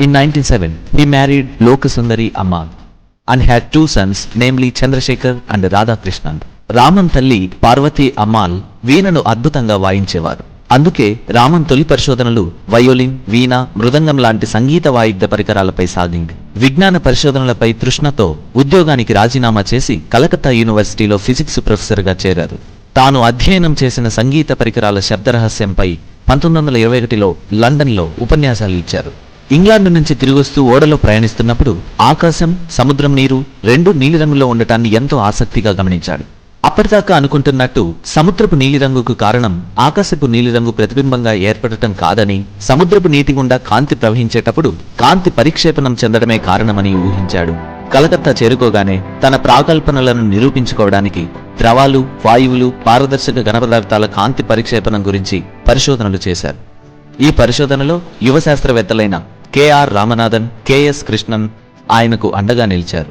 In 1907, he married Lokasundari Ammal and had two sons, namely Chandrasekhar and Radhakrishnan. Raman తల్లి పార్వతి అమ్మాల్ వీణను అద్భుతంగా వాయించేవారు. అందుకే రామన్ తొలి పరిశోధనలు వయోలిన్, వీణ, మృదంగం లాంటి సంగీత వాయిద్య పరికరాలపై సాగింది. విజ్ఞాన పరిశోధనలపై తృష్ణతో ఉద్యోగానికి రాజీనామా చేసి కలకత్తా యూనివర్సిటీలో ఫిజిక్స్ ప్రొఫెసర్గా చేరారు. తాను అధ్యయనం చేసిన సంగీత పరికరాల శబ్దరహస్యంపై 1921లో లండన్లో ఉపన్యాసాలు ఇచ్చారు. ఇంగ్లాండ్ నుంచి తిరిగొస్తూ ఓడలో ప్రయాణిస్తున్నప్పుడు ఆకాశం, సముద్రం నీరు రెండూ నీలిరంగులో ఉండటాన్ని ఎంతో ఆసక్తిగా గమనించాడు. అప్పటిదాకా అనుకుంటున్నట్టు సముద్రపు నీలిరంగుకు కారణం ఆకాశపు నీలిరంగు ప్రతిబింబంగా ఏర్పడటం కాదని, సముద్రపు నీటి గుండా కాంతి ప్రవహించేటప్పుడు కాంతి పరిక్షేపణం చెందడమే కారణమని ఊహించాడు. కలకత్తా చేరుకోగానే తన ప్రాకల్పనలను నిరూపించుకోవడానికి ద్రవాలు, వాయువులు, పారదర్శక ఘనపదార్థాల కాంతి పరిక్షేపణం గురించి పరిశోధనలు చేశారు. ఈ పరిశోధనలో యువ శాస్త్రవేత్తలైన కె.ఆర్. రామనాథన్, కె.ఎస్. కృష్ణన్ ఆయనకు అండగా నిలిచారు.